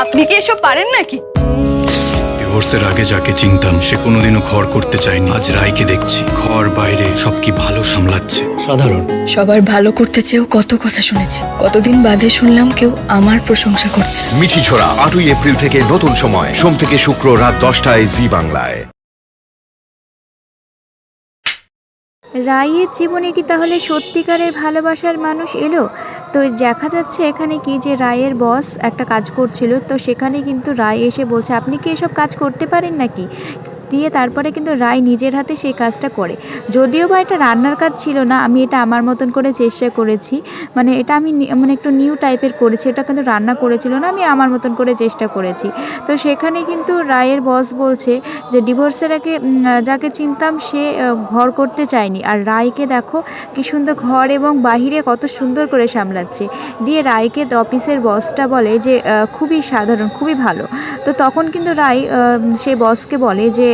আপনি কি এসব পারেন নাকি? ডিভোর্সের আগে যাকে চিনতাম সে কোনোদিনও ঘর করতে চায়নি। আজ রায়কে দেখছি ঘর বাইরে সব কি ভালো সামলাচ্ছে। সাধারণ। সবার ভালো করতে চেয়েও কত কথা শুনেছি, কতদিন বাদে শুনলাম কেউ আমার প্রশংসা করছে। মিঠিঝোড়া 8ই এপ্রিল থেকে নতুন সময়, সোম থেকে শুক্র রাত 10টায় জি বাংলায়। রায়ের জীবনে কি তাহলে সত্যিকারের ভালোবাসার মানুষ এলো? তো দেখা যাচ্ছে এখানে কি যে রায়ের বস একটা কাজ করছিল, তো সেখানে কিন্তু রায় এসে বলছে আপনি কি এসব কাজ করতে পারেন নাকি, দিয়ে তারপরে কিন্তু রায় নিজের হাতে সেই কাজটা করে। যদিও বা এটা রান্নার কাজ ছিল না, আমি এটা আমার মতন করে চেষ্টা করেছি, মানে এটা আমি মানে একটু নিউ টাইপের করেছি, এটা কিন্তু রান্না করেছিল না, আমি আমার মতন করে চেষ্টা করেছি। তো সেখানে কিন্তু রায়ের বস বলছে যে ডিভোর্সের আগে যাকে চিনতাম সে ঘর করতে চায়নি, আর রায়কে দেখো কি সুন্দর ঘর এবং বাহিরে কত সুন্দর করে সামলাচ্ছে। দিয়ে রায়কে অফিসের বসটা বলে যে খুবই সাধারণ, খুবই ভালো। তো তখন কিন্তু রায় সে বসকে বলে যে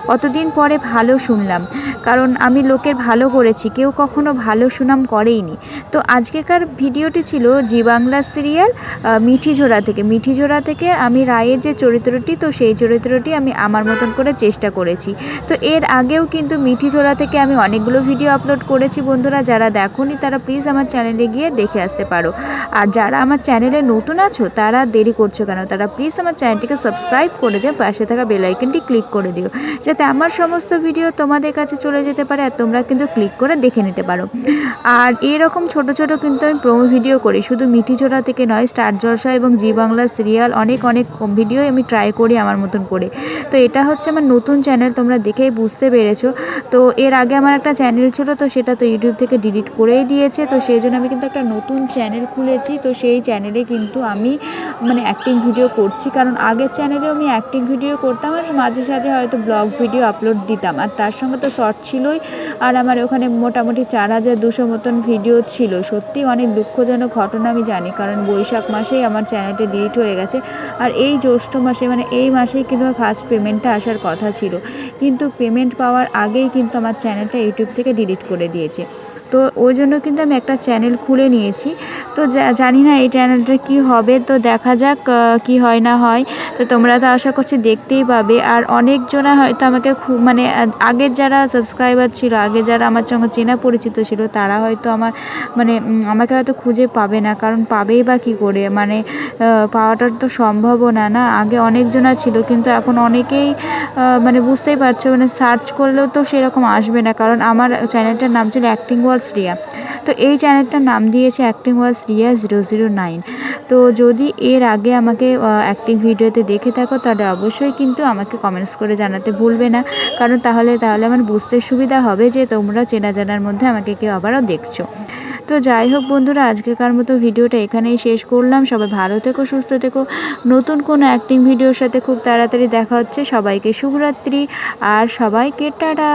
কতদিন পরে ভালো শুনলাম, কারণ আমি লোকের ভালো করেছি, কেউ কখনো ভালো সুনাম করেইনি। তো আজকেকার ভিডিওটি ছিল জি বাংলা সিরিয়াল মিঠিঝোড়া থেকে আমি রায়ের যে চরিত্রটি, তো সেই চরিত্রটি আমি আমার মতন করে চেষ্টা করেছি। তো এর আগেও কিন্তু মিঠিঝোড়া থেকে আমি অনেকগুলো ভিডিও আপলোড করেছি বন্ধুরা, যারা দেখোনি তারা প্লিজ আমার চ্যানেলে গিয়ে দেখে আসতে পারো। আর যারা আমার চ্যানেলে নতুন আছো তারা দেরি করছো কেন, তারা প্লিজ আমার চ্যানেলটিকে সাবস্ক্রাইব করে দিও, পাশে থাকা বেল আইকনটি ক্লিক করে দিও, যাতে আমার সমস্ত ভিডিও তোমাদের কাছে চলে যেতে পারে আর তোমরা কিন্তু ক্লিক করে দেখে নিতে পারো। আর এরকম ছোট ছোট কিন্তু আমি প্রোমো ভিডিও করি, শুধু মিঠিঝোড়া থেকে নয়, স্টার জলসা এবং জি বাংলা সিরিয়াল অনেক ভিডিও আমি ট্রাই করি আমার মতন করে। তো এটা হচ্ছে আমার নতুন চ্যানেল, তোমরা দেখেই বুঝতে পেরেছো। তো এর আগে আমার একটা চ্যানেল ছিল, তো সেটা তো ইউটিউব থেকে ডিলিট করেই দিয়েছে, তো সেই জন্য আমি কিন্তু একটা নতুন চ্যানেল খুলেছি। তো সেই চ্যানেলে কিন্তু আমি মানে অ্যাক্টিং ভিডিও করছি, কারণ আগের চ্যানেলেও আমি অ্যাক্টিং ভিডিও করতাম আর মাঝে সাঝে হয়তো ব্লগ ভিডিও আপলোড দিতাম, আর তার সঙ্গে তো শর্ট ছিলই। আর আমার ওখানে মোটামুটি 4200 মতন ভিডিও ছিল। সত্যি অনেক দুঃখজনক ঘটনা আমি জানি, কারণ বৈশাখ মাসেই আমার চ্যানেলটা ডিলিট হয়ে গেছে, আর এই জ্যৈষ্ঠ মাসে মানে এই মাসেই কিন্তু আমার ফার্স্ট পেমেন্টটা আসার কথা ছিল, কিন্তু পেমেন্ট পাওয়ার আগেই কিন্তু আমার চ্যানেলটা ইউটিউব থেকে ডিলিট করে দিয়েছে। তো ওই জন্য কিন্তু আমি একটা চ্যানেল খুলে নিয়েছি। তো জানি না এই চ্যানেলটা কি হবে, তো দেখা যাক কি হয় না হয়। তো তোমরা তো আশা করছি দেখতেই পাবে। আর অনেকজনা হয়তো আমাকে খুব মানে আগের যারা সাবস্ক্রাইবার ছিল, আগে যারা আমার সঙ্গে চেনা পরিচিত ছিল, তারা হয়তো আমার মানে আমাকে হয়তো খুঁজে পাবে না, কারণ পাবেই বা কী করে, মানে পাওয়াটার তো সম্ভবও না না। আগে অনেকজনা ছিল, কিন্তু এখন অনেকেই মানে বুঝতেই পারছো, মানে সার্চ করলেও তো সেরকম আসবে না, কারণ আমার চ্যানেলটার নাম ছিল অ্যাক্টিং ওয়ার্ল্ড রিয়া। তো এই চ্যানেলটার নাম দিয়েছে অ্যাক্টিং ওয়ার্ল্ড রিয়া 009। তো যদি এর আগে আমাকে অ্যাক্টিং ভিডিওতে দেখে থাকো তাহলে অবশ্যই কিন্তু আমাকে কমেন্টস করে জানাতে ভুলবে না, কারণ তাহলে আমার বুঝতে সুবিধা হবে যে তোমরা চেনা জানার মধ্যে আমাকে কেউ আবারও দেখছো। তো যাই হোক বন্ধুরা, আজকেকার মতো ভিডিওটা এখানেই শেষ করলাম। সবাই ভালো থেকো, সুস্থ থেকো। নতুন কোনো অ্যাক্টিং ভিডিওর সাথে খুব তাড়াতাড়ি দেখা হচ্ছে। সবাইকে শুভরাত্রি আর সবাইকে টাটা।